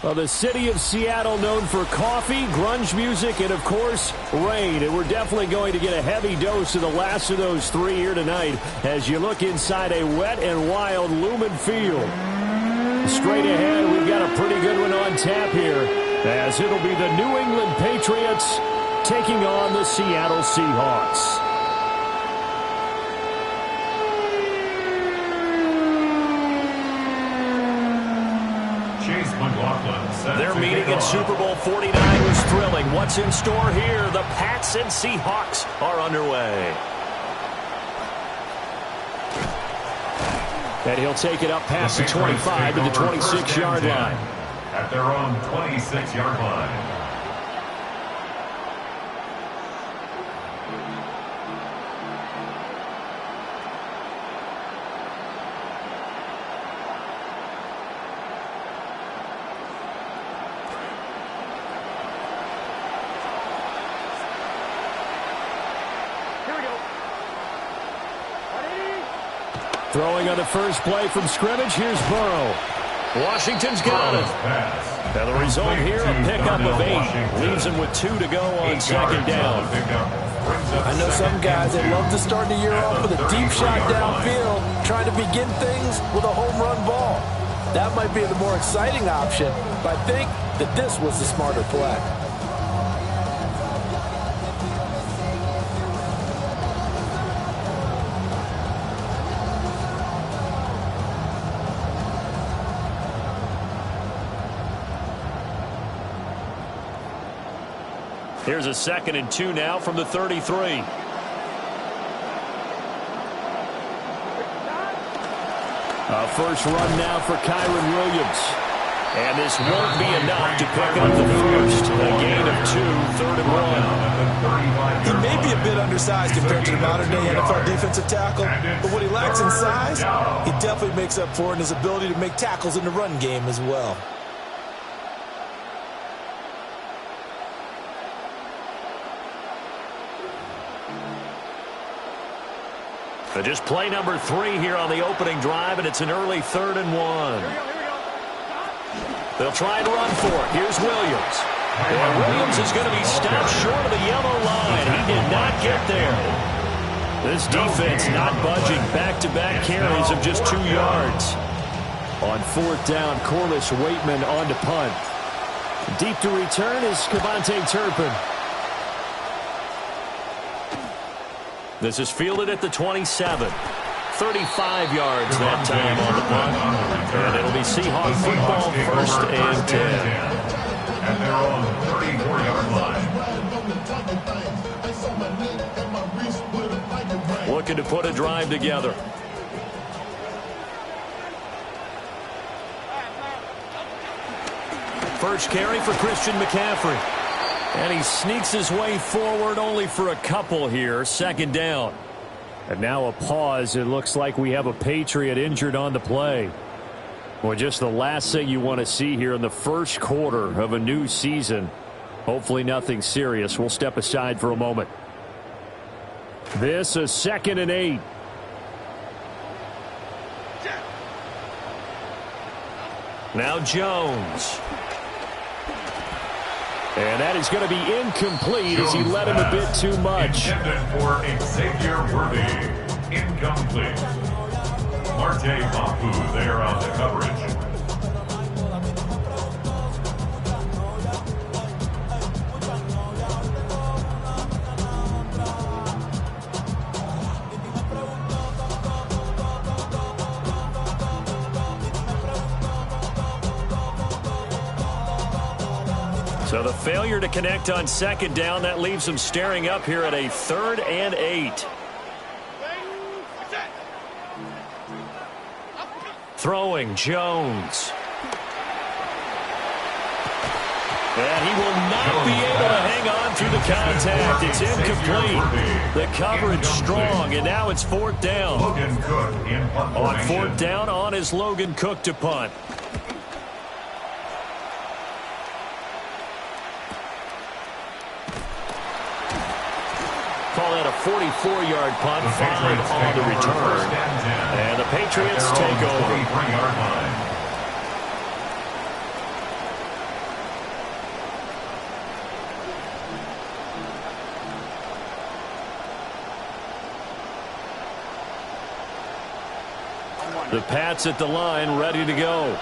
Well, the city of Seattle known for coffee, grunge music, and, of course, rain. And we're definitely going to get a heavy dose of the last of those three here tonight as you look inside a wet and wild Lumen Field. Straight ahead, we've got a pretty good one on tap here as it'll be the New England Patriots taking on the Seattle Seahawks. Their meeting in Super Bowl 49 was thrilling. What's in store here? The Pats and Seahawks are underway. And he'll take it up past the 25 to the 26-yard line. At their own 26-yard line. Throwing on the first play from scrimmage, here's Burrow. Washington's got it. Now the result here, a pickup of 8. Leaves him with 2 to go on second down. I know some guys that love to start the year off with a deep shot downfield, trying to begin things with a home run ball. That might be the more exciting option, but I think that this was the smarter play. Here's a 2nd and 2 now from the 33. A first run now for Kyron Williams. And this won't be enough to pick up the first. A gain of 2, 3rd and 1. He may be a bit undersized compared to the modern-day NFL defensive tackle, but what he lacks in size, he definitely makes up for in his ability to make tackles in the run game as well. Just play number 3 here on the opening drive, and it's an early 3rd and 1. They'll try and run for it. Here's Williams. And Williams is going to be stopped short of the yellow line. He did not get there. This defense not budging. Back-to-back carries of just 2 yards. On 4th down, Corliss Waitman on to punt. Deep to return is Kevontae Turpin. This is fielded at the 27. 35 yards that time on the punt. And it'll be Seahawk football, 1st and 10. And they're on the 34-yard line. Looking to put a drive together. First carry for Christian McCaffrey. And he sneaks his way forward only for a couple here. 2nd down. And now a pause. It looks like we have a Patriot injured on the play. Well, just the last thing you want to see here in the first quarter of a new season. Hopefully nothing serious. We'll step aside for a moment. This is 2nd and 8. Now Jones. And that is going to be incomplete as he led him a bit too much. Intended for Xavier Worthy. Incomplete. Marte Mapu there on the coverage. So the failure to connect on 2nd down, that leaves him staring up here at a 3rd and 8. Throwing Jones. And he will not be able to hang on through the contact. It's incomplete. The coverage strong, and now it's fourth down. On fourth down, on is Logan Cook to punt. Call that a 44-yard punt, 5 on the return. And the Patriots take over. The Pats at the line, ready to go.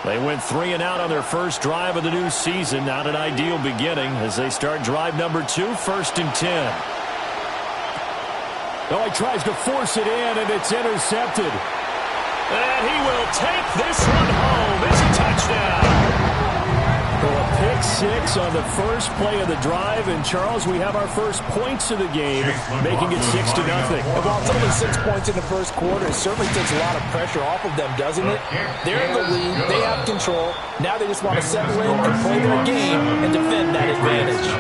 They went 3 and out on their first drive of the new season. Not an ideal beginning as they start drive number 2, 1st and 10. Oh, he tries to force it in, and it's intercepted. And he will take this one home. It's a touchdown. So a pick 6 on the first play of the drive. And, Charles, we have our first points of the game, making it 6-0. Well, it's only 6 points in the first quarter. It certainly takes a lot of pressure off of them, doesn't it? They're in the lead. They have control. Now they just want to settle in and play their game and defend that advantage.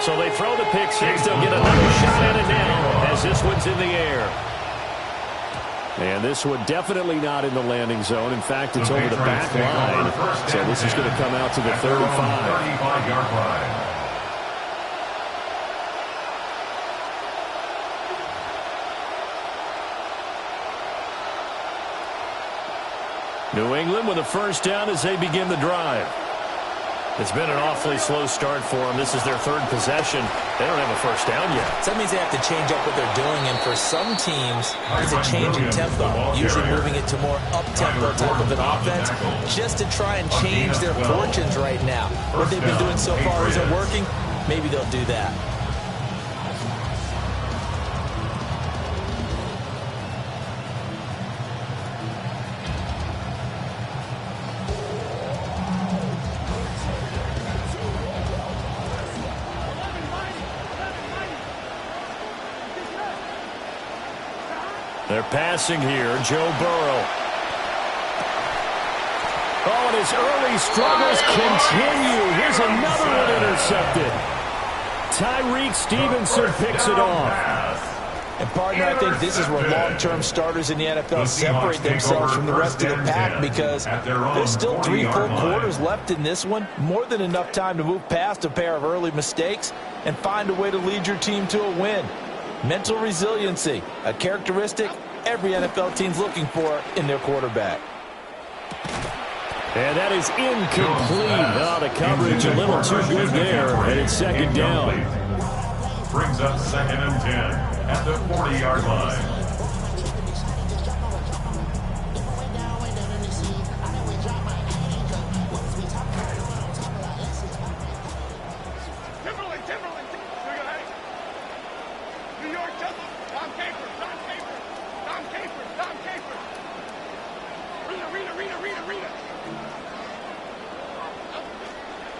So they throw the pick 6. They'll get another shot at it now as this one's in the air. And this one definitely not in the landing zone. In fact, it's over the back line. So this is going to come out to the 35-yard line. New England with a first down as they begin the drive. It's been an awfully slow start for them. This is their 3rd possession. They don't have a first down yet. So that means they have to change up what they're doing, and for some teams, it's a change in tempo, usually moving it to more up-tempo type of an offense, just to try and change their fortunes right now. What they've been doing so far isn't working. Maybe they'll do that. They're passing here. Joe Burrow. Oh, and his early struggles continue. Here's another one intercepted. Tyreek Stevenson picks it off. And, partner, I think this is where long-term starters in the NFL separate themselves from the rest of the pack because there's still 3 full quarters left in this one. More than enough time to move past a pair of early mistakes and find a way to lead your team to a win. Mental resiliency, a characteristic every NFL team's looking for in their quarterback. And that is incomplete. Oh, the coverage a little too good there, and it's 2nd down. Brings up 2nd and 10 at the 40-yard line.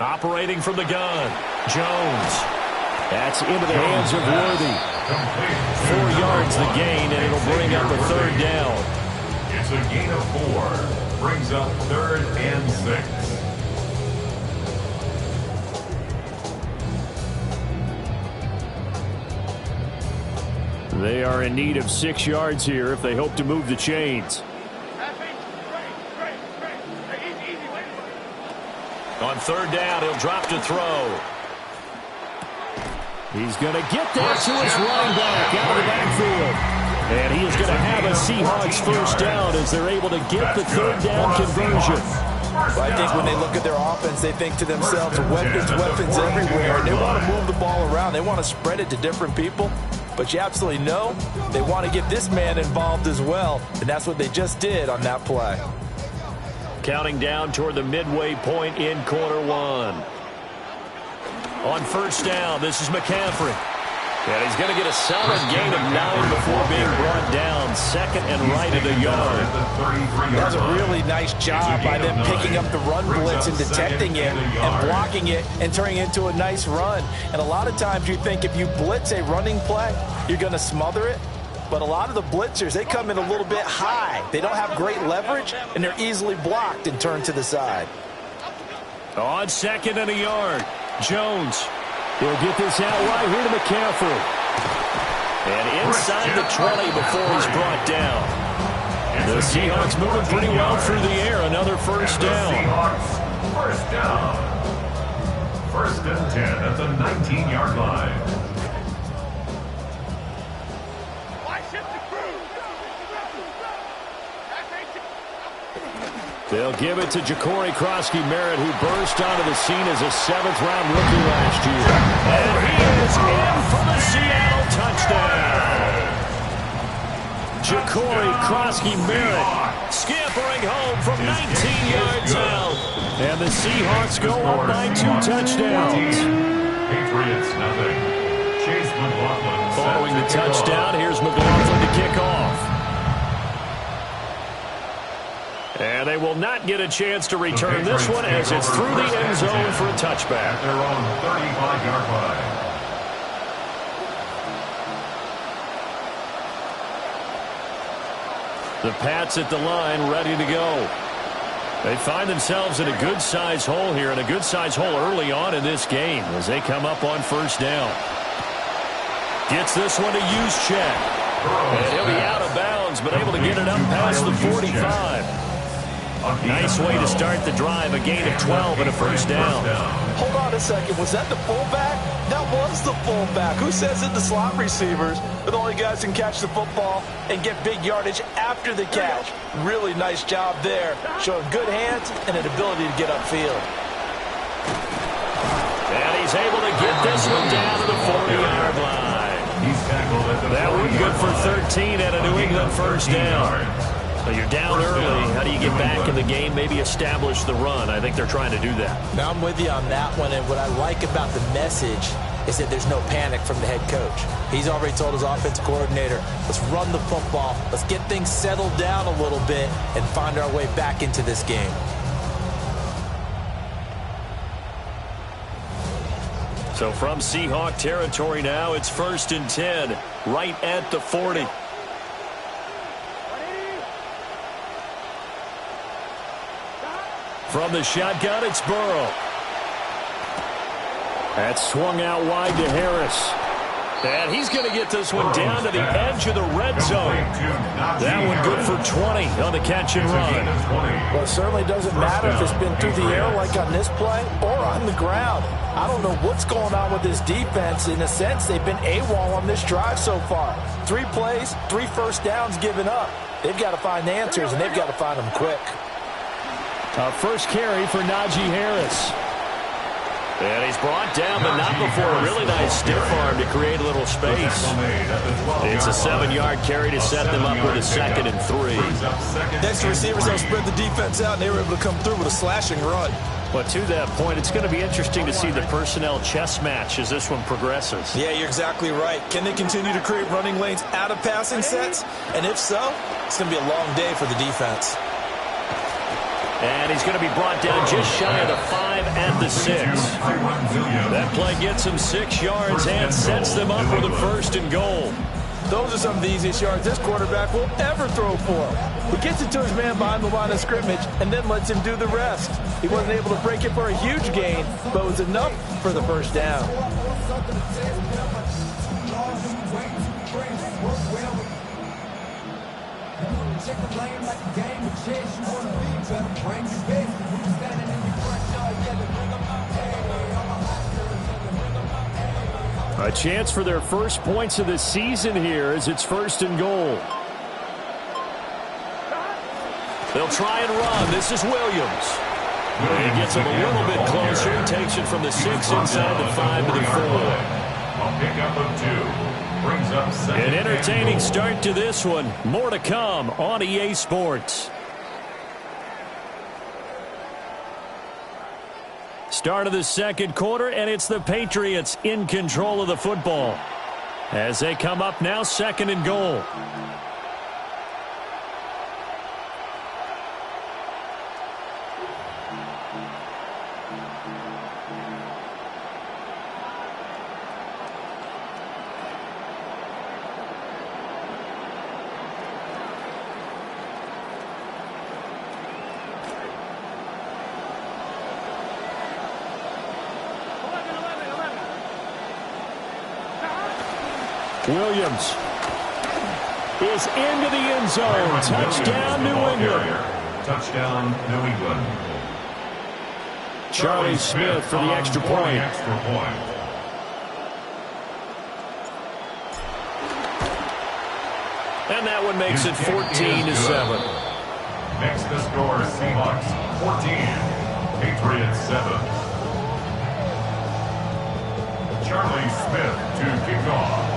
Operating from the gun, Jones. That's into the hands of Worthy. 4 yards the gain, and it'll bring up the 3rd down. It's a gain of 4. Brings up 3rd and 6. They are in need of 6 yards here if they hope to move the chains. On 3rd down, he'll drop to throw. He's going to get that to his running back out of the backfield. And he is going to have a Seahawks first down as they're able to get the 3rd down conversion. Well, I think when they look at their offense, they think to themselves, weapons everywhere. And they want to move the ball around. They want to spread it to different people. But you absolutely know they want to get this man involved as well. And that's what they just did on that play. Counting down toward the midway point in quarter 1. On first down, this is McCaffrey. And he's going to get a solid gain of 9 before being brought down. 2nd and right at a yard. That's a really nice job by them picking up the run blitz and detecting it and blocking it and turning it into a nice run. And a lot of times you think if you blitz a running play, you're going to smother it. But a lot of the blitzers, they come in a little bit high. They don't have great leverage, and they're easily blocked and turned to the side. On 2nd and a yard, Jones. He'll get this out right here to McCaffrey. And inside the 20 before he's brought down. The Seahawks moving pretty well through the air. Another first down. Seahawks, first down. First and 10 at the 19-yard line. They'll give it to Ja'Cory Krosky-Merritt, who burst onto the scene as a 7th-round rookie last year. And he is in for the Seattle touchdown. Ja'Cory Krosky-Merritt scampering home from 19 yards out. And the Seahawks go up by 2 touchdowns. Patriots nothing. Chase McLaughlin. Following the touchdown, here's McLaughlin to kick off. And they will not get a chance to return this one as it's through the end zone for a touchback. At their own 35-yard line. The Pats at the line, ready to go. They find themselves in a good-sized hole here, and a good-sized hole early on in this game as they come up on first down. Gets this one to Juszczyk. And he'll be out of bounds, but able to get it up past the 45. Nice way to start the drive, a gain of 12 and a first down. Hold on a second. Was that the fullback? That was the fullback. Who says it? The slot receivers are the only guys who can catch the football and get big yardage after the catch. Really nice job there, showing good hands and an ability to get upfield. And he's able to get this one down to the 40-yard line. That one good for 13 and a New England first down. So you're down early. How do you get back in the game? Maybe establish the run. I think they're trying to do that. Now I'm with you on that one, and what I like about the message is that there's no panic from the head coach. He's already told his offensive coordinator, let's run the football, let's get things settled down a little bit and find our way back into this game. So from Seahawk territory now, it's 1st and 10, right at the 40. From the shotgun, it's Burrow. That's swung out wide to Harris. And he's going to get this one down to the edge of the red zone. That one good for 20 on the catch and run. Well, it certainly doesn't matter if it's been through the air like on this play or on the ground. I don't know what's going on with this defense. In a sense, they've been AWOL on this drive so far. 3 plays, 3 first downs given up. They've got to find answers, and they've got to find them quick. First carry for Najee Harris. And he's brought down, but not before a really nice stiff arm to create a little space. It's a 7-yard carry to set them up with a 2nd and 3. Next, the receivers don't spread the defense out, and they were able to come through with a slashing run. But to that point, it's going to be interesting to see the personnel chess match as this one progresses. Yeah, you're exactly right. Can they continue to create running lanes out of passing sets? And if so, it's going to be a long day for the defense. And he's going to be brought down just shy of the 5 at the 6. That play gets him 6 yards and sets them up with a 1st and goal. Those are some of the easiest yards this quarterback will ever throw for. He gets it to his man behind the line of scrimmage and then lets him do the rest. He wasn't able to break it for a huge gain, but it was enough for the first down. A chance for their first points of the season here as it's 1st and goal. They'll try and run. This is Williams. He gets him a little bit closer. He takes it from the 6 inside the 5 to the 4. A pickup of 2. Brings up 2nd. An entertaining start to this one. More to come on EA Sports. Start of the 2nd quarter, and it's the Patriots in control of the football as they come up now 2nd and goal. Williams is into the end zone. Touchdown, New England. Touchdown, New England. Charlie Smith for the extra point. And that one makes it 14-7. Next to score, Seahawks 14, Patriots 7. Charlie Smith to kick off.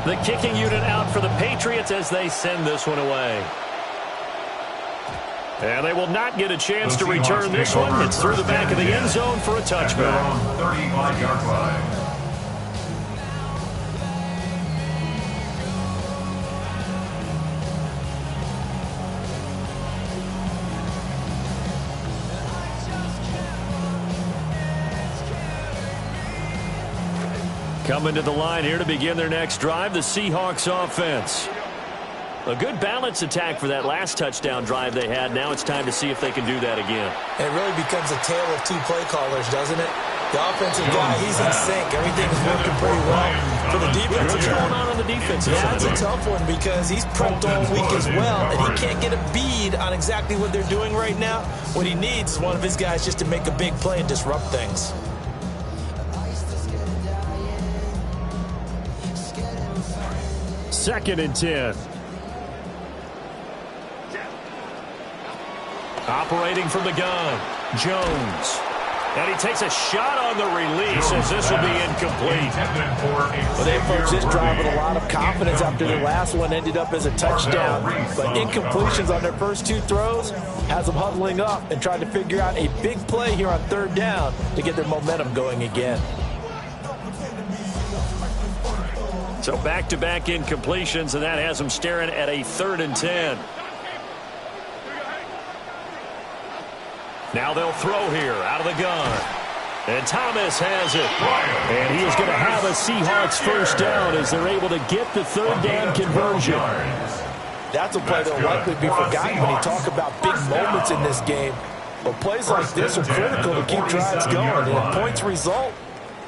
The kicking unit out for the Patriots as they send this one away. And they will not get a chance to return this one. It's through the back of the end zone for a touchback. 35-yard line. Coming to the line here to begin their next drive, the Seahawks offense. A good balance attack for that last touchdown drive they had. Now it's time to see if they can do that again. And it really becomes a tale of two play callers, doesn't it? The offensive guy, he's in sync. Everything is working pretty well. For the defensive What's going on the defensive side? That's a tough one because he's prepped all week as well, and he can't get a bead on exactly what they're doing right now. What he needs is one of his guys just to make a big play and disrupt things. Second and 10. Operating from the gun, Jones. And he takes a shot on the release as this will be incomplete. Well, they approached this drive with a lot of confidence after their last one ended up as a touchdown. But incompletions on their first two throws has them huddling up and trying to figure out a big play here on third down to get their momentum going again. So back-to-back incompletions, and that has them staring at a 3rd and 10. Now they'll throw here out of the gun. And Thomas has it. And he is going to have a Seahawks first down as they're able to get the 3rd down conversion. That's a play that will likely be forgotten when you talk about big moments in this game. But plays like this are critical to keep drives going. And if points result,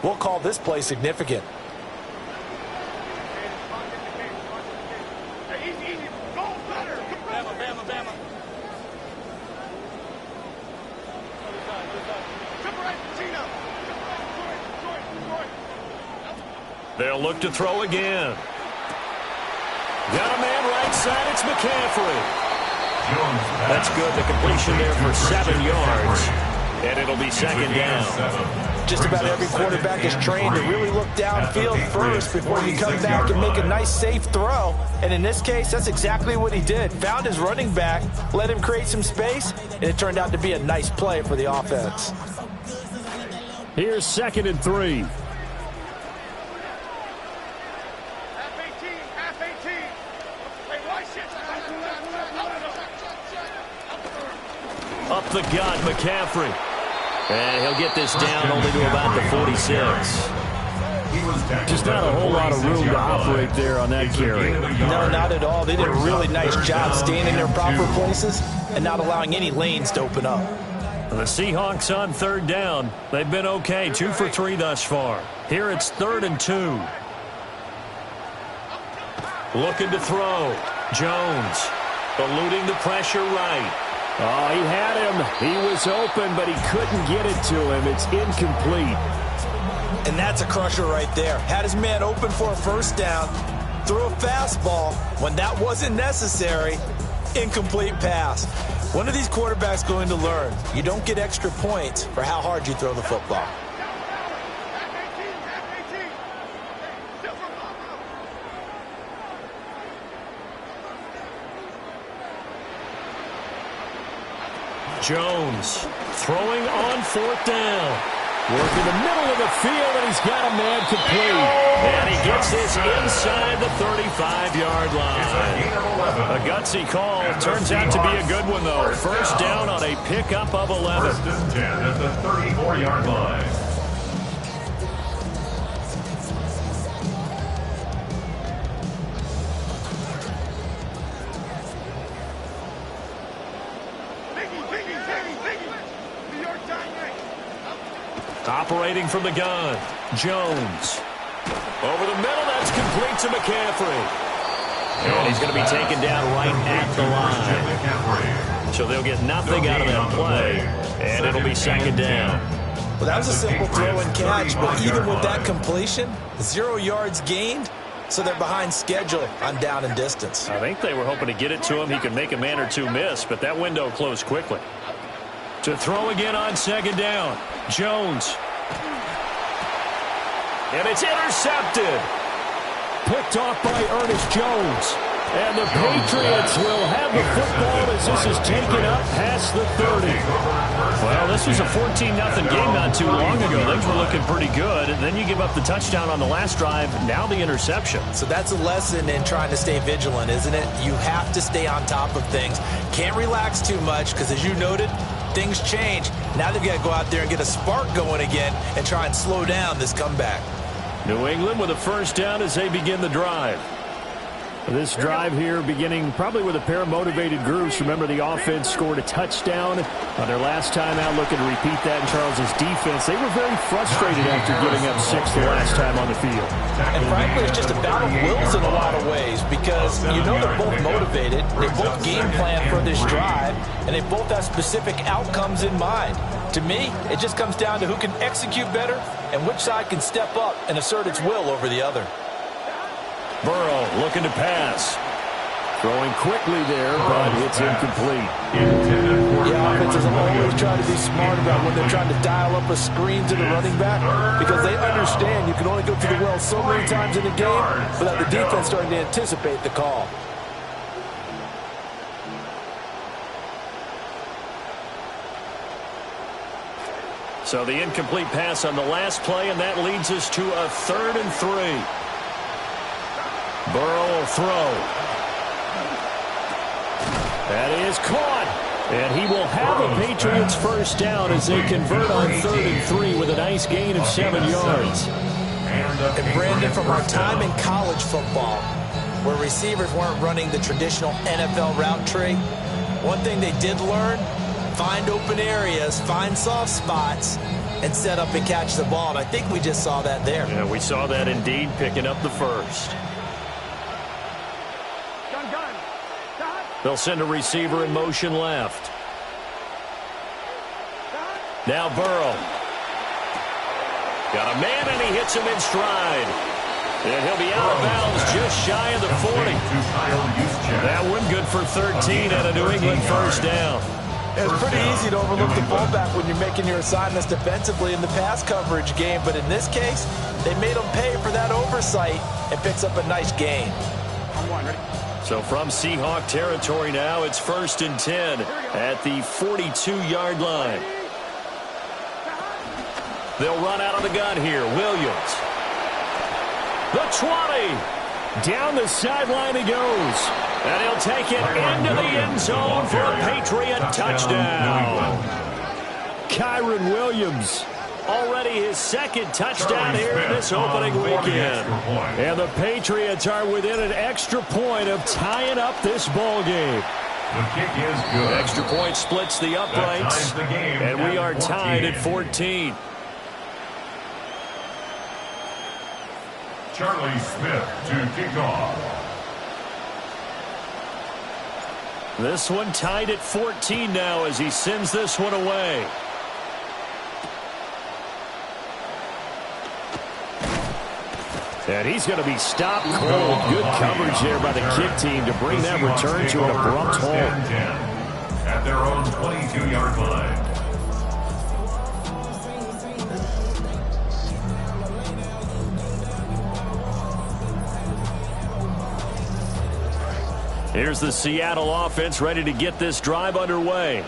we'll call this play significant. They'll look to throw again. Got a man right side. It's McCaffrey. That's good. The completion there for 7 yards. And it'll be 2nd down. Just about every quarterback is trained to really look downfield first before you come back and make a nice, safe throw. And in this case, that's exactly what he did. Found his running back, let him create some space, and it turned out to be a nice play for the offense. Here's 2nd and 3. Up the gut, McCaffrey. And he'll get this down only to about the 46. Just not a whole lot of room to operate there on that carry. No, not at all. They did a really nice job staying in their proper places and not allowing any lanes to open up. The Seahawks on 3rd down. They've been okay, 2 for 3 thus far. Here it's 3rd and 2. Looking to throw. Jones eluding the pressure right. Oh, he had him. He was open, but he couldn't get it to him. It's incomplete. And that's a crusher right there. Had his man open for a first down, threw a fastball when that wasn't necessary. Incomplete pass. One of these quarterbacks going to learn. You don't get extra points for how hard you throw the football. Jones throwing on 4th down. Working the middle of the field, and he's got a man complete. And he gets this inside the 35-yard line. A gutsy call. Turns out to be a good one, though. First down on a pickup of 11. 1st and 10 at the 34-yard line. Operating from the gun, Jones. Over the middle, that's complete to McCaffrey. And he's going to be taken down right at the line. So they'll get nothing out of that play, and it'll be second down. Well, that was a simple throw and catch, but even with that completion, 0 yards gained, so they're behind schedule on down and distance. I think they were hoping to get it to him. He could make a man or two miss, but that window closed quickly. To throw again on second down, Jones. And it's intercepted. Picked off by Ernest Jones. And the Patriots will have the football as this is taken up past the 30. Well, this was a 14-0 game not too long ago. Things were looking pretty good. And then you give up the touchdown on the last drive. Now the interception. So that's a lesson in trying to stay vigilant, isn't it? You have to stay on top of things. Can't relax too much because, as you noted, things change. Now they've got to go out there and get a spark going again and try and slow down this comeback. New England with a first down as they begin the drive. This drive here beginning probably with a pair of motivated groups. Remember, the offense scored a touchdown on their last time out. Looking to repeat that in Charles' defense. They were very frustrated after giving up 6 the last time on the field. And frankly, it's just a battle of wills in a lot of ways because you know they're both motivated. They both game plan for this drive, and they both have specific outcomes in mind. To me, it just comes down to who can execute better and which side can step up and assert its will over the other. Burrow looking to pass. Throwing quickly there, but it's incomplete. Yeah, offenses always try to be smart about when they're trying to dial up a screen to the running back because they understand you can only go to the well so many times in a game without the defense starting to anticipate the call. So the incomplete pass on the last play, and that leads us to a 3rd and 3. Burrow will throw. That is caught. And he will have a Patriots first down as they convert on 3rd and 3 with a nice gain of 7 yards. And Brandon, from our time in college football, where receivers weren't running the traditional NFL route tree, one thing they did learn, find open areas, find soft spots, and set up and catch the ball. And I think we just saw that there. Yeah, we saw that indeed, picking up the first. They'll send a receiver in motion left. Now Burrow. Got a man, and he hits him in stride. And he'll be out of bounds just shy of the 40. That one good for 13 and a New England first down. It's pretty easy to overlook the fullback when you're making your assignments defensively in the pass coverage game. But in this case, they made him pay for that oversight and picks up a nice gain. So from Seahawk territory now, it's 1st and 10 at the 42-yard line. They'll run out of the gun here. Williams. The 20. Down the sideline he goes. And he'll take it into the end zone for a Patriot touchdown. Kyron Williams. Already his 2nd touchdown here in this opening weekend. And the Patriots are within an extra point of tying up this ball game. The kick is good. Extra point splits the uprights, and we are tied at 14. Charlie Smith to kick off. This one tied at 14 now as he sends this one away. And he's going to be stopped cold. Good coverage there by the kick team to bring that return to an abrupt halt. At their own 22-yard line. Here's the Seattle offense ready to get this drive underway.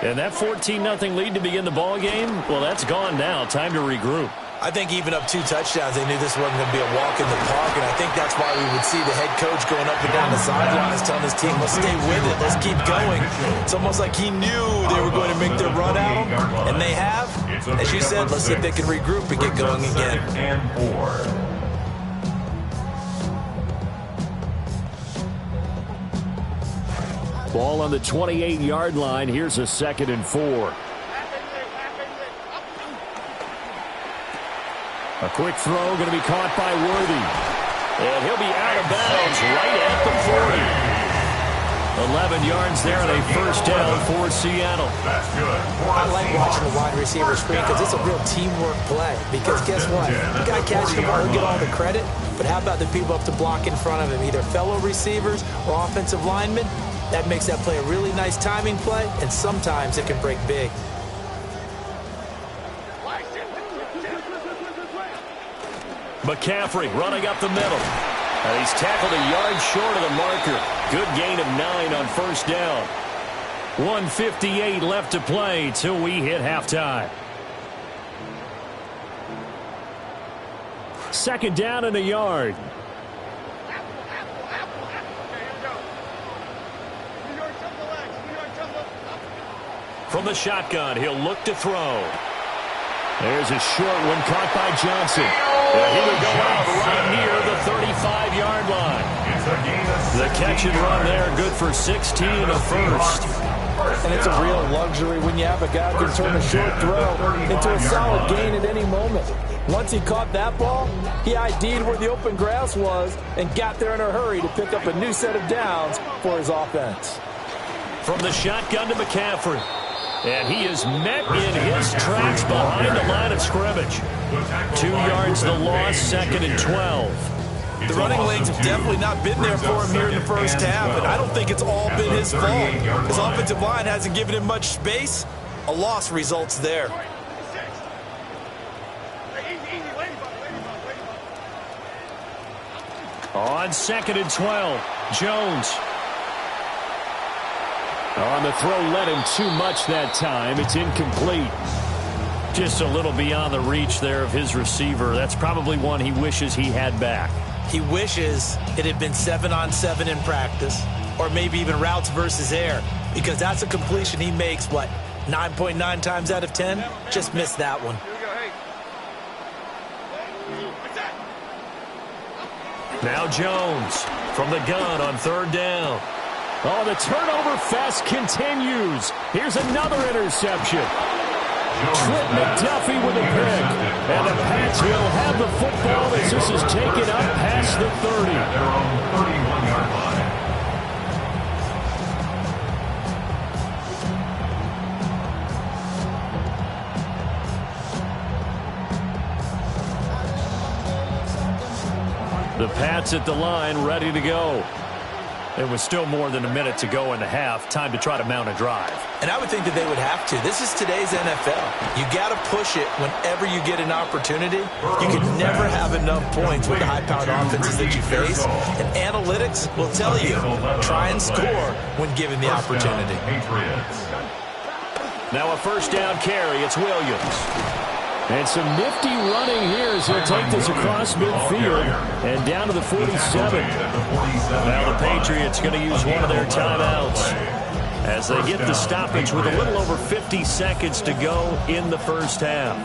And that 14-0 lead to begin the ball game, well, that's gone now. Time to regroup. I think even up 2 touchdowns, they knew this wasn't going to be a walk in the park, and I think that's why we would see the head coach going up and down the sidelines telling his team, let's stay with it, let's keep going. It's almost like he knew they were going to make their run at him, and they have. As you said, let's see if they can regroup and get going again. And 4. Ball on the 28-yard line. Here's a 2nd and 4. A quick throw going to be caught by Worthy. And he'll be out of bounds right at the 40. 11 yards there and a first down for Seattle. That's good. I like watching the wide receiver screen because it's a real teamwork play. Because guess what? The guy catching the ball will get all the credit, but how about the people up to block in front of him, either fellow receivers or offensive linemen? That makes that play a really nice timing play, and sometimes it can break big. McCaffrey running up the middle. And he's tackled a yard short of the marker. Good gain of 9 on first down. 1:58 left to play till we hit halftime. Second down and a yard. From the shotgun, he'll look to throw. There's a short one caught by Johnson. And he would go out right near the 35-yard line. The catch and run there, good for 16 and a first. And it's a real luxury when you have a guy who can turn a short throw into a solid gain at any moment. Once he caught that ball, he ID'd where the open grass was and got there in a hurry to pick up a new set of downs for his offense. From the shotgun to McCaffrey. And he is met in his tracks behind the line of scrimmage. 2 yards the loss, second and 12. The running lanes have definitely not been there for him here in the first half, and I don't think it's all been his fault. His offensive line hasn't given him much space. A loss results there. On second and 12, Jones. On the throw, led him too much that time. It's incomplete. Just a little beyond the reach there of his receiver. That's probably one he wishes he had back. He wishes it had been 7-on-7 in practice, or maybe even routes versus air, because that's a completion he makes, what, 9.9 times out of 10? Just missed that one. Now Jones from the gun on third down. Oh, the turnover fest continues. Here's another interception. Trent McDuffie with a pick. And the Pats will have the football as this is taken up past the 30. Their own 31-yard line. The Pats at the line, ready to go. There was still more than a minute to go in the half. Time to try to mount a drive. And I would think that they would have to. This is today's NFL. You got to push it whenever you get an opportunity. You can never have enough points with the high-powered offenses that you face. And analytics will tell you, try and score when given the opportunity. Now a first down carry. It's Williams. And some nifty running here as he'll take this across midfield and down to the 47. Now the Patriots going to use one of their timeouts as they get the stoppage with a little over 50 seconds to go in the first half.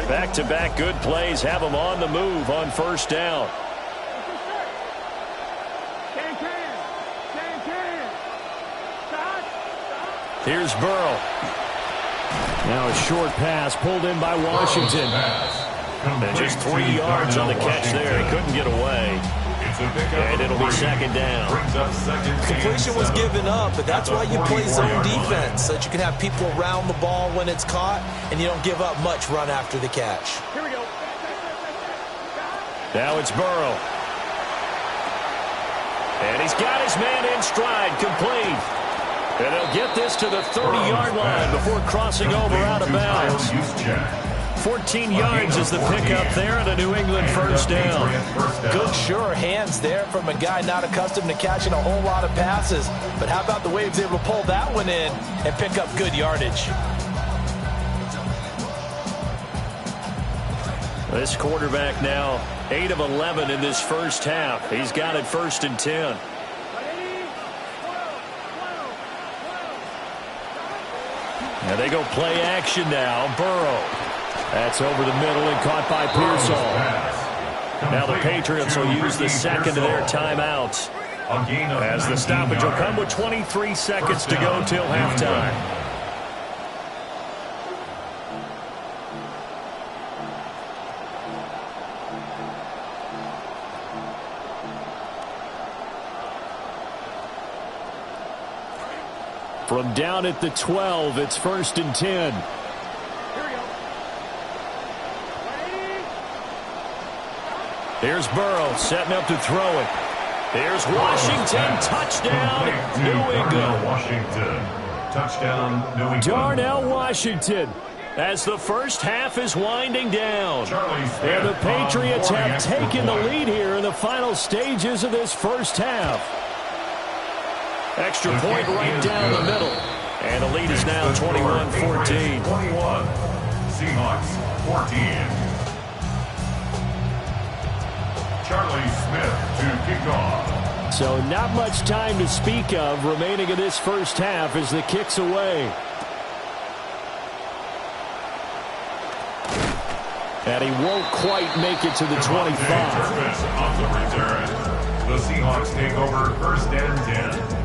Back-to-back good plays have them on the move on first down. Here's Burrow. Now a short pass pulled in by Washington. And just 3 yards on the catch there. He couldn't get away. And it'll be second down. Completion was given up, but that's why you play zone defense, so that you can have people around the ball when it's caught, and you don't give up much run after the catch. Here we go. Now it's Burrow. And he's got his man in stride, complete. And they'll get this to the 30-yard line before crossing over out of bounds. 14 yards is the pickup there and a New England first down. Good, sure hands there from a guy not accustomed to catching a whole lot of passes. But how about the way he was able to pull that one in and pick up good yardage? This quarterback now 8 of 11 in this first half. He's got it first and 10. And they go play action now. Burrow. That's over the middle and caught by Pearsall. Now the Patriots will use the second of their timeouts. A gain of As the 19 stoppage will yards. come with 23 seconds to go till halftime. From down at the 12, it's 1st and 10. Here's Burrow setting up to throw it. Here's Washington. Touchdown, New England. Washington. Touchdown, New England. Darnell Washington, as the first half is winding down. And the Patriots have taken the lead here in the final stages of this first half. Extra point right down the middle. And the lead is now 21-14. 21. Seahawks 14. Charlie Smith to kick off. So not much time to speak of remaining in this first half as the kick's away. And he won't quite make it to the 25. On the return. The Seahawks take over 1st and 10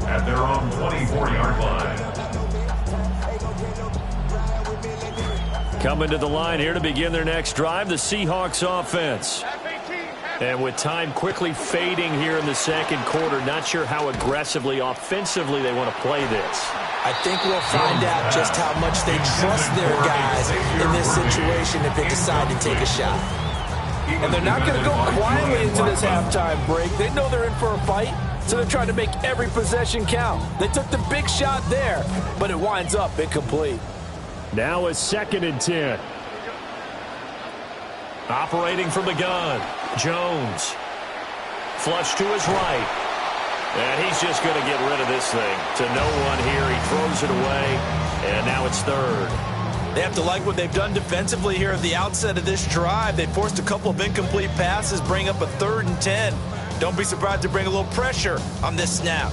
at their own 24-yard line. Coming to the line here to begin their next drive, the Seahawks offense. And with time quickly fading here in the second quarter, not sure how aggressively, offensively they want to play this. I think we'll find out just how much they trust their guys in this situation if they decide to take a shot. And they're not going to go quietly into this halftime break. They know they're in for a fight, so they're trying to make every possession count. They took the big shot there, but it winds up incomplete. Now a 2nd and 10. Operating from the gun, Jones. Flush to his right. And he's just going to get rid of this thing. To no one here. He throws it away. And now it's 3rd. They have to like what they've done defensively here at the outset of this drive. They forced a couple of incomplete passes, bring up a 3rd and 10. Don't be surprised to bring a little pressure on this snap.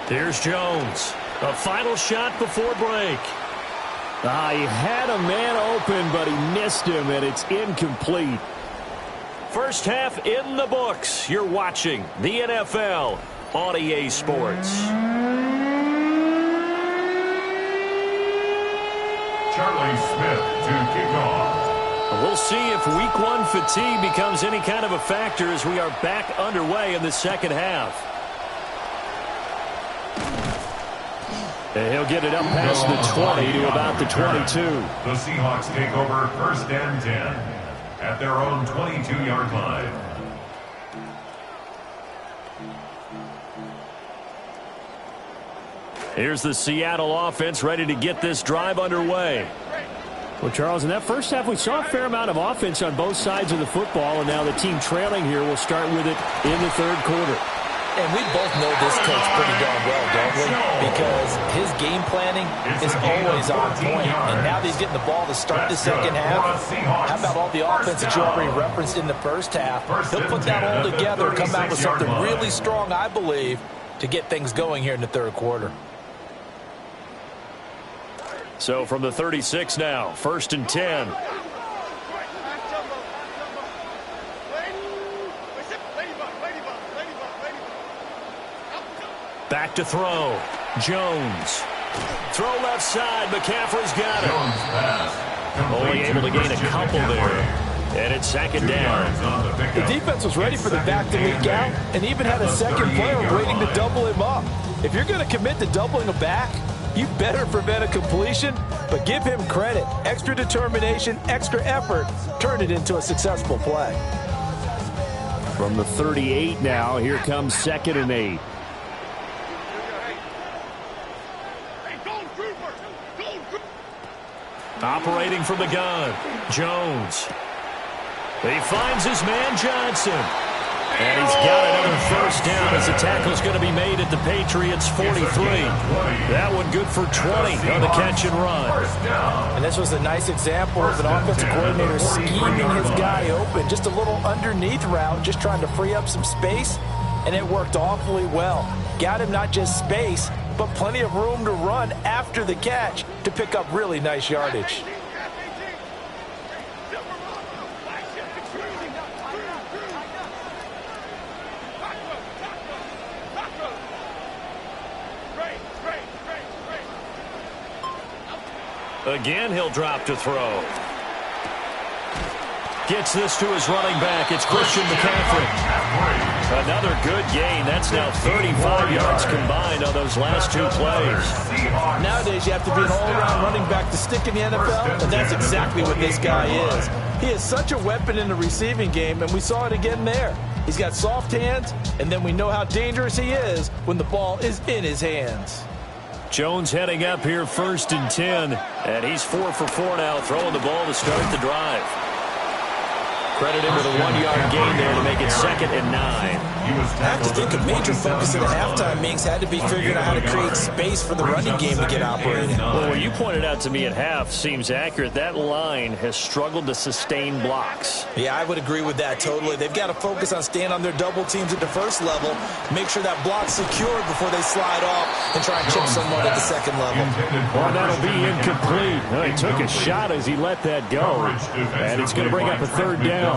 Here's Jones. A final shot before break. He had a man open, but he missed him, and it's incomplete. First half in the books. You're watching the NFL on EA Sports. Charlie Smith to kick off. We'll see if week 1 fatigue becomes any kind of a factor as we are back underway in the second half. And he'll get it up past the 20 to about the 22. The Seahawks take over 1st and 10 at their own 22-yard line. Here's the Seattle offense ready to get this drive underway. Well, Charles, in that first half, we saw a fair amount of offense on both sides of the football, and now the team trailing here will start with it in the 3rd quarter. And we both know this coach pretty darn well, don't we? Because his game planning is always on point. And now that he's getting the ball to start the second half, how about all the offense that you already referenced in the first half? He'll put that all together, come out with something really strong, I believe, to get things going here in the 3rd quarter. So from the 36 now, 1st and 10. Back to throw. Jones. Throw left side. McCaffrey's got it. Only able to gain a couple there. And it's 2nd down. The defense was ready for the back to leak out and even had a second player waiting to double him up. If you're going to commit to doubling a back, you better prevent a completion, but give him credit. Extra determination, extra effort, turn it into a successful play. From the 38 now, here comes 2nd and 8. Operating from the gun, Jones. He finds his man Johnson. And he's got another first down As the tackle's going to be made at the Patriots' 43. That one good for 20 on the catch and run. And this was a nice example of an offensive coordinator scheming his guy open. Just a little underneath route, just trying to free up some space, and it worked awfully well. Got him not just space, but plenty of room to run after the catch to pick up really nice yardage. Again, he'll drop to throw. Gets this to his running back. It's Christian McCaffrey. Another good gain. That's now 35 yards combined on those last two plays. Nowadays, you have to be an all-around running back to stick in the NFL, and that's exactly what this guy is. He is such a weapon in the receiving game, and we saw it again there. He's got soft hands, and then we know how dangerous he is when the ball is in his hands. Jones heading up here 1st and 10, and he's 4 for 4 now, throwing the ball to start the drive. Credit him with a 1-yard gain there to make it 2nd and 9. I have to think a major focus in the halftime, Minks, had to be figuring out how to create space for the running game to get operating. Well, what you pointed out to me at half seems accurate. That line has struggled to sustain blocks. Yeah, I would agree with that totally. They've got to focus on staying on their double teams at the first level, make sure that block's secured before they slide off and try and chip someone at the second level. Well, that'll be incomplete. Well, he took a shot as he let that go, and it's going to bring up a 3rd down.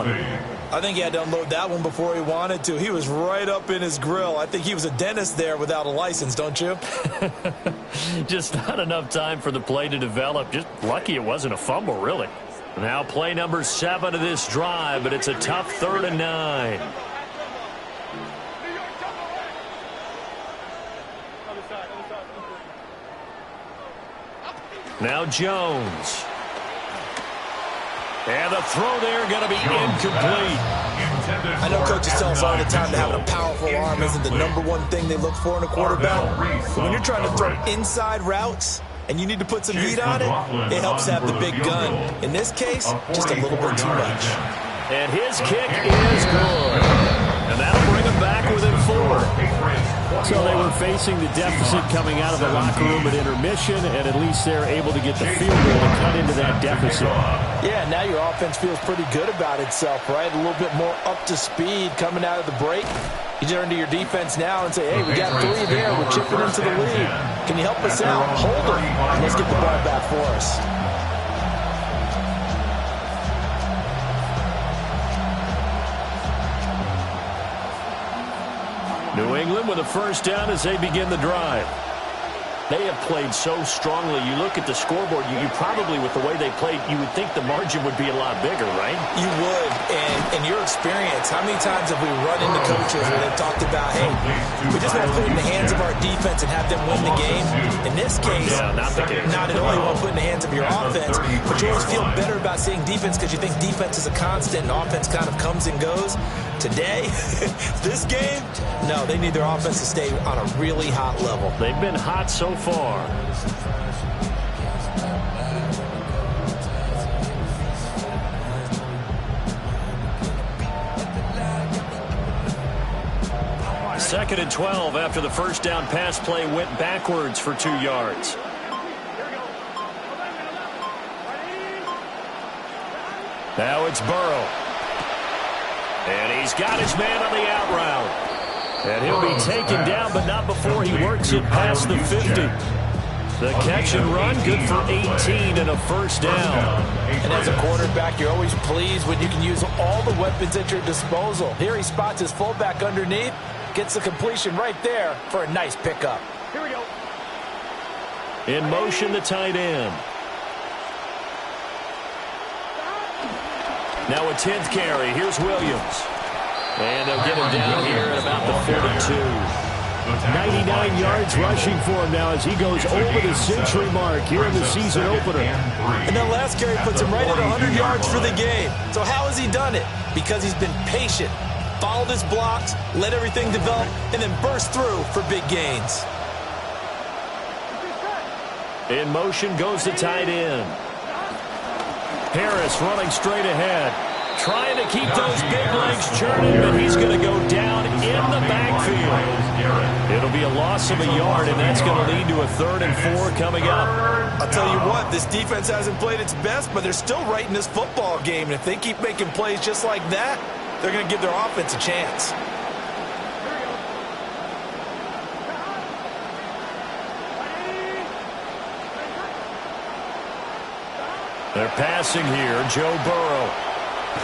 I think he had to unload that one before he wanted to. He was right up in his grill. I think he was a dentist there without a license, don't you? Just not enough time for the play to develop. Just lucky it wasn't a fumble, really. Now play number 7 of this drive, but it's a tough 3rd and 9. Now Jones. And the throw there going to be incomplete. I know coaches tell us all the time that having a powerful arm isn't the #1 thing they look for in a quarterback. But when you're trying to throw inside routes and you need to put some heat on it, it helps have the big gun. In this case, just a little bit too much. And his kick is good. And that'll bring him back within 4. So they were facing the deficit coming out of the locker room at intermission, and at least they're able to get the field goal and cut into that deficit. Yeah, now your offense feels pretty good about itself, right? A little bit more up to speed coming out of the break. You turn to your defense now and say, hey, we got 3 there. We're chipping into the lead. Can you help us out? Hold them. Let's get the ball back for us. New England with a 1st down as they begin the drive. They have played so strongly. You look at the scoreboard, you probably, with the way they played, you would think the margin would be a lot bigger, right? You would. And in your experience, how many times have we run into coaches where they've talked about, hey, we just want to put it in the hands of our defense and have them win the game? In this case, not at all. You want to put it in the hands of your offense, but you always feel better about seeing defense because you think defense is a constant and offense kind of comes and goes. Today, this game, no, they need their offense to stay on a really hot level. They've been hot so far. Second and 12 after the 1st down pass play went backwards for 2 yards. Now it's Burrow. And he's got his man on the out route. And he'll be taken down, but not before he works it past the 50. The catch and run, good for 18 and a 1st down. And as a quarterback, you're always pleased when you can use all the weapons at your disposal. Here he spots his fullback underneath, gets the completion right there for a nice pickup. Here we go. In motion, the tight end. Now a 10th carry. Here's Williams. And they'll get him down here at about the 42. 99 yards rushing for him now as he goes over the century mark here in the season opener. And that last carry puts him right at 100 yards for the game. So how has he done it? Because he's been patient, followed his blocks, let everything develop, and then burst through for big gains. In motion goes the tight end. Harris running straight ahead. Trying to keep those big legs churning, but he's going to go down in the backfield. It'll be a loss of a yard, and that's going to lead to a 3rd and 4 coming up. I'll tell you what, this defense hasn't played its best, but they're still right in this football game. And if they keep making plays just like that, they're going to give their offense a chance. They're passing here. Joe Burrow.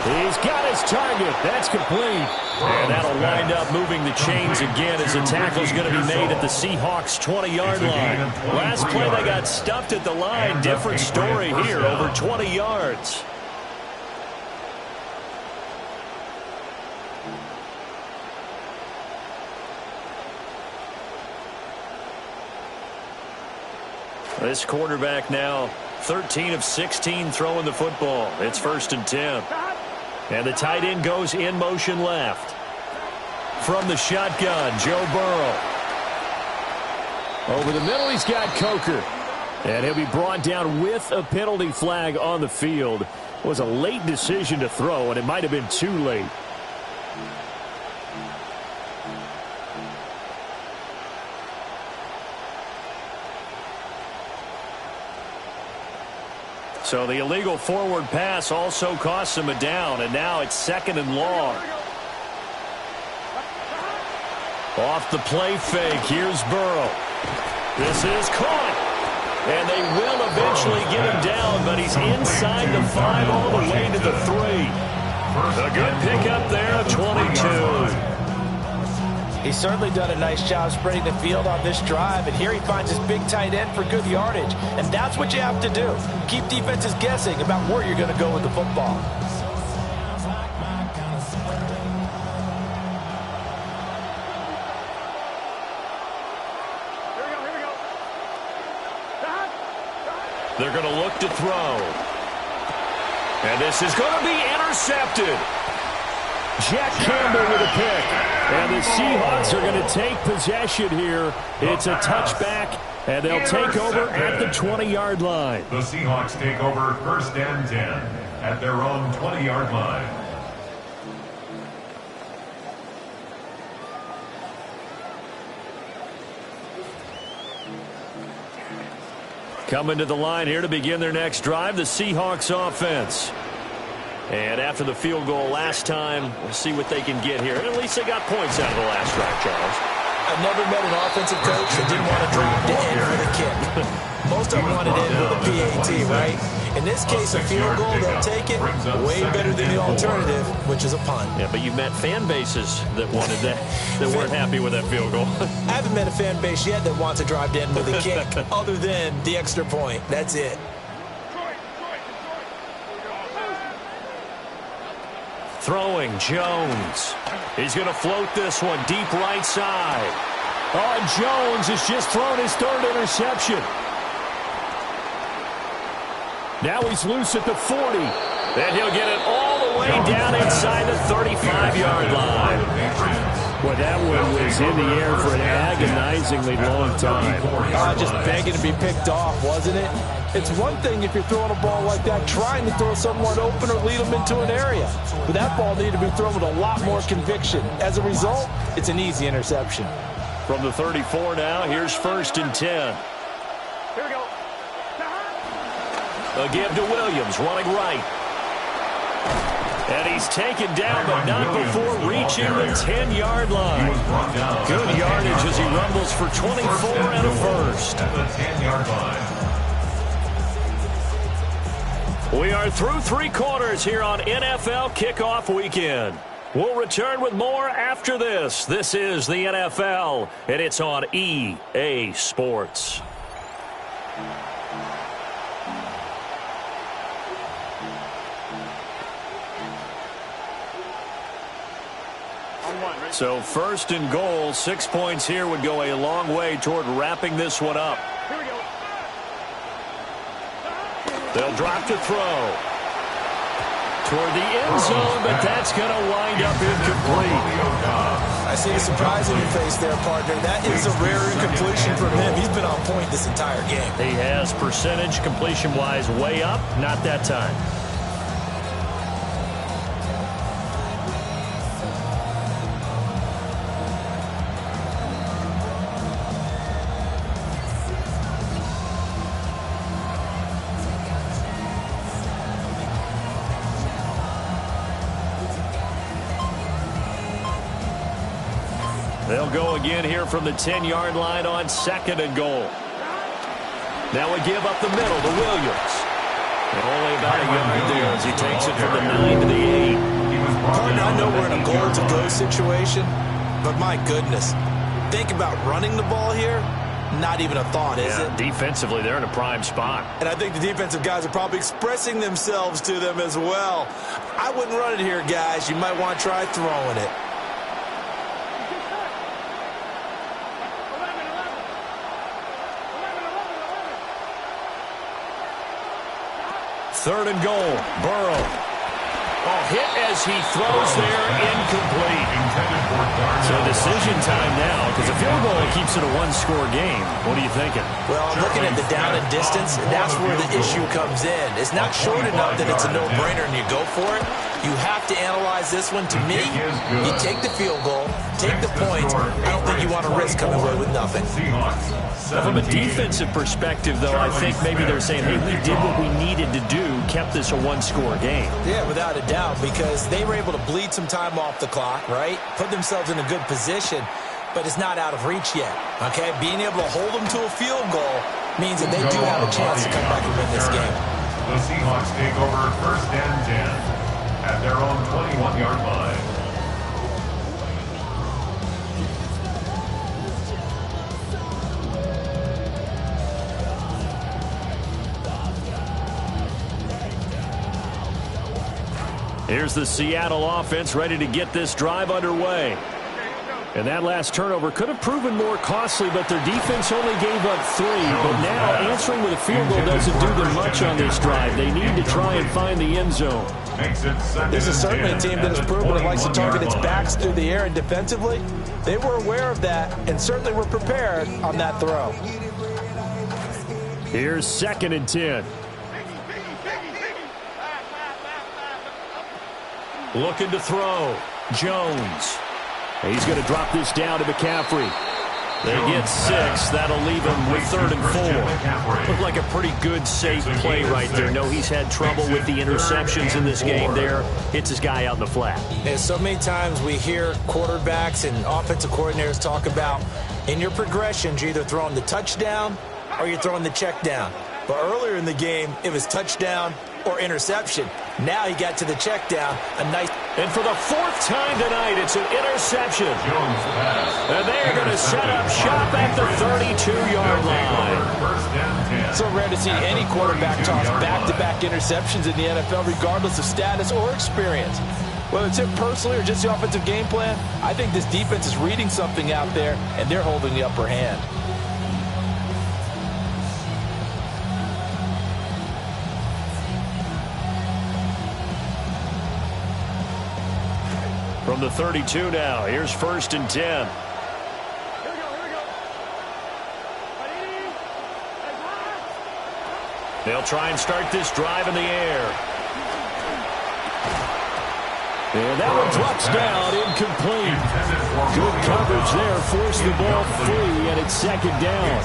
He's got his target. That's complete. And that'll wind up moving the chains again as the tackle's going to be made at the Seahawks' 20-yard line. Last play they got stuffed at the line. Different story here, over 20 yards. This quarterback now 13 of 16 throwing the football. It's 1st and 10. And the tight end goes in motion left. From the shotgun, Joe Burrow. Over the middle, he's got Coker. And he'll be brought down with a penalty flag on the field. It was a late decision to throw, and it might have been too late. So the illegal forward pass also costs him a down, and now it's 2nd and long. Off the play fake, here's Burrow. This is caught, and they will eventually get him down, but he's inside the 5 all the way to the 3. A good pickup there of 22. He's certainly done a nice job spreading the field on this drive, and here he finds his big tight end for good yardage. And that's what you have to do. Keep defenses guessing about where you're going to go with the football. They're going to look to throw. And this is going to be intercepted. Jack Campbell with a pick. And the Seahawks are going to take possession here. It's a touchback, and they'll take over at the 20-yard line. The Seahawks take over 1st and 10 at their own 20-yard line. Coming to the line here to begin their next drive, the Seahawks offense. And after the field goal last time, we'll see what they can get here. And at least they got points out of the last drive, Charles. I've never met an offensive coach that didn't want to drop to end with a kick. Most of them wanted to end with a PAT, right? In this case, a field goal, they'll take it. Way better than the alternative, which is a punt. Yeah, but you've met fan bases that wanted that, that weren't happy with that field goal. I haven't met a fan base yet that wants to drive to end with a kick other than the extra point. That's it. Throwing, Jones. He's going to float this one deep right side. Oh, and Jones has just thrown his 3rd interception. Now he's loose at the 40. And he'll get it all the way down inside the 35-yard line. Well, that one was in the air for an agonizingly long time. Just begging to be picked off, wasn't it? It's one thing if you're throwing a ball like that, trying to throw someone open or lead them into an area. But that ball needed to be thrown with a lot more conviction. As a result, it's an easy interception. From the 34 now, here's 1st and 10. Here we go. A give to Williams, running right. And he's taken down, but not before reaching the 10-yard line. Good yardage as he rumbles for 24 and a first. At the 10-yard line. We are through 3 quarters here on NFL Kickoff Weekend. We'll return with more after this. This is the NFL, and it's on EA Sports. So 1st and goal, 6 points here would go a long way toward wrapping this one up. Here we go. They'll drop to throw. Toward the end zone, but that's going to wind up incomplete. I see a surprise in your face there, partner. That is a rare incompletion from him. He's been on point this entire game. He has percentage completion-wise way up, not that time. will go again here from the 10-yard line on 2nd and goal. Now we give up the middle to Williams. And only about a yard there as he takes it from the 9 to the 8. Partner, I know we're in a goal-to-go situation, but my goodness, think about running the ball here. Not even a thought, is it? Defensively, they're in a prime spot. And I think the defensive guys are probably expressing themselves to them as well. I wouldn't run it here, guys. You might want to try throwing it. Third and goal. Burrow. Oh, hit as he throws there, incomplete. So decision time now, because a field goal keeps it a one-score game. What are you thinking? Well, I'm looking at the down and distance, and that's where the issue comes in. It's not short enough that it's a no-brainer and you go for it. You have to analyze this one. To me, you take the field goal, take the points. I don't think you want to risk coming away with nothing. From a defensive perspective, though, I think maybe they're saying, hey, we did what we needed to do, kept this a one-score game. Yeah, without a doubt, because they were able to bleed some time off the clock, right? Put themselves in a good position, but it's not out of reach yet, okay? Being able to hold them to a field goal means that they do have a chance to come back and win this game. The Seahawks take over 1st and 10 at their own 21-yard line. Here's the Seattle offense ready to get this drive underway. And that last turnover could have proven more costly, but their defense only gave up 3. But now answering with a field goal doesn't do them much on this drive. They need to try and find the end zone. This is certainly a team that has proven it likes to target its backs through the air, and defensively, they were aware of that and certainly were prepared on that throw. Here's 2nd and 10. Looking to throw. Jones. He's going to drop this down to McCaffrey. They get 6. That'll leave him with 3rd and 4. Looked like a pretty good, safe play right there. No, he's had trouble with the interceptions in this game there. Hits his guy out in the flat. And so many times we hear quarterbacks and offensive coordinators talk about in your progressions, you're either throwing the touchdown or you're throwing the check down. But earlier in the game, it was touchdown or interception. Now he got to the check down. And for the 4th time tonight, it's an interception. And they're going to set up shop at the 32-yard line. So rare to see any quarterback toss back-to-back interceptions in the NFL, regardless of status or experience. Whether it's him personally or just the offensive game plan, I think this defense is reading something out there, and they're holding the upper hand. From the 32 now, here's 1st and 10. Here we go. They'll try and start this drive in the air. And that one drops down, incomplete. Good coverage there, forced the ball free, and it's 2nd down.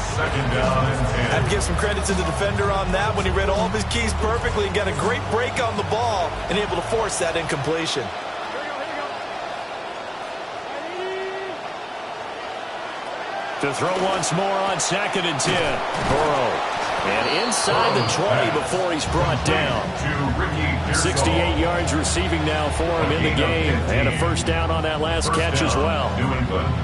I'd give some credit to the defender on that when he read all of his keys perfectly and got a great break on the ball and able to force that incompletion. To throw once more on 2nd and 10. Burrow. And inside the 20 before he's brought down. 68 yards receiving now for him in the game. And a 1st down on that last catch as well.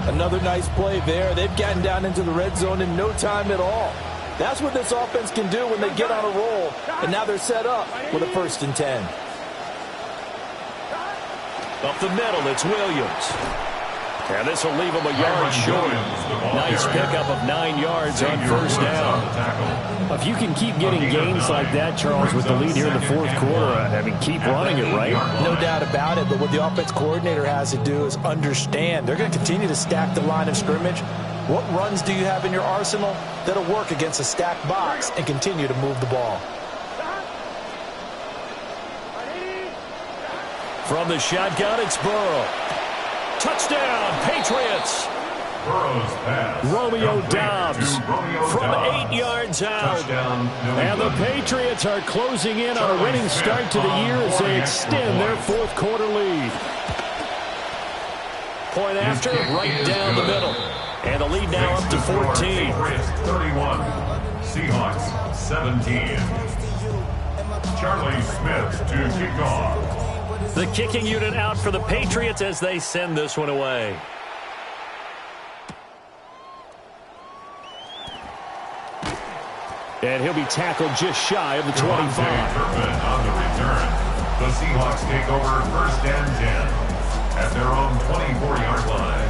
Another nice play there. They've gotten down into the red zone in no time at all. That's what this offense can do when they get on a roll. And now they're set up with a 1st and 10. Up the middle, it's Williams. And this will leave him a yard short. Nice pickup of 9 yards on 1st down. If you can keep getting gains like that, Charles, with the lead here in the 4th quarter, I mean, keep running it, right? No doubt about it, but what the offense coordinator has to do is understand. They're going to continue to stack the line of scrimmage. What runs do you have in your arsenal that'll work against a stacked box and continue to move the ball? From the shotgun, it's Burrow. Touchdown, Patriots. Romeo Doubs from 8 yards out. And the Patriots are closing in on a winning start to the year as they extend their 4th quarter lead. Point after, right down the middle. And the lead now up to 14. Patriots 31, Seahawks 17. Charlie Smith to kick off. The kicking unit out for the Patriots as they send this one away. And he'll be tackled just shy of the 25. On the return, the Seahawks take over first and 10 at their own 24-yard line.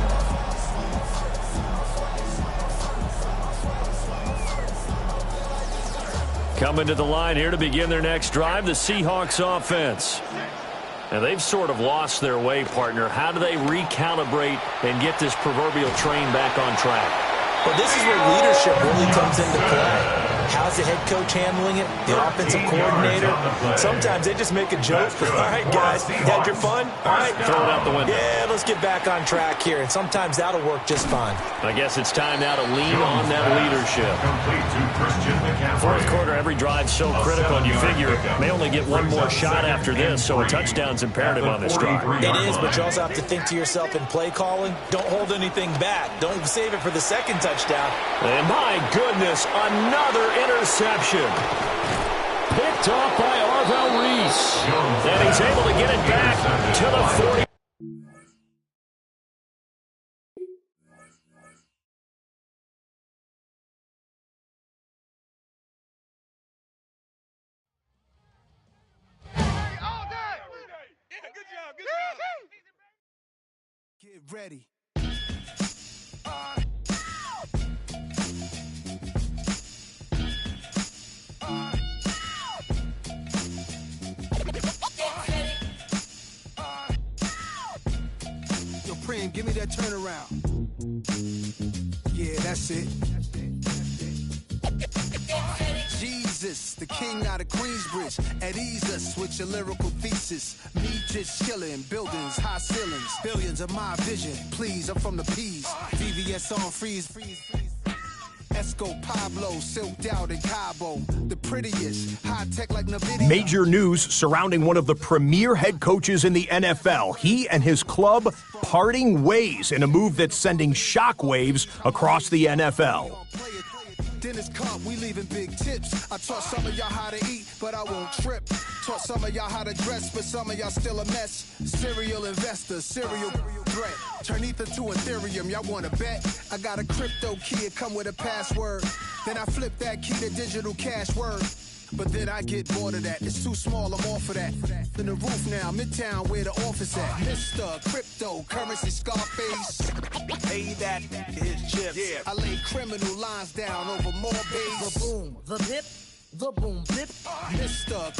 Coming to the line here to begin their next drive, the Seahawks offense. And they've sort of lost their way, partner. How do they recalibrate and get this proverbial train back on track? Well, this is where leadership really comes into play. How's the head coach handling it? The offensive coordinator? Sometimes they just make a joke. All right, guys, you had your fun? All right. Throw it out the window. Yeah, let's get back on track here. And sometimes that'll work just fine. I guess it's time now to lean on that leadership. Complete to Christian McCaffrey. Fourth quarter, every drive's so critical, and you figure may only get one more shot after this, so a touchdown's imperative on this drive. It is, but you also have to think to yourself in play calling, don't hold anything back. Don't save it for the second touchdown. And my goodness, another interception. Picked off by Arvell Reese. And he's able to get it back to the 40. Get ready. Yo, Prim, give me that turnaround. Yeah, that's it. Jesus, the king out of Queensbridge. At ease us with your lyrical thesis. Me just chillin', buildings, high ceilings. Billions of my vision. Please, I'm from the P's. VVS on freeze. Esco Pablo, silked out in Cabo. The prettiest, high tech like Nvidia. Major news surrounding one of the premier head coaches in the NFL. He and his club parting ways in a move that's sending shockwaves across the NFL. Dennis Cup, we leaving big tips. I taught some of y'all how to eat, but I won't trip. Taught some of y'all how to dress, but some of y'all still a mess. Serial investor, serial threat. Turn ether to Ethereum, y'all wanna bet? I got a crypto key, it come with a password. Then I flip that key to digital cash word. But then I get bored of that. It's too small, I'm off of that. Then the roof now, Midtown, where the office at. Mr. Crypto, currency, Scarface. Pay that, his chips. Yeah. I lay criminal lines down over more base. The boom, the bip, the boom, bip. Mr.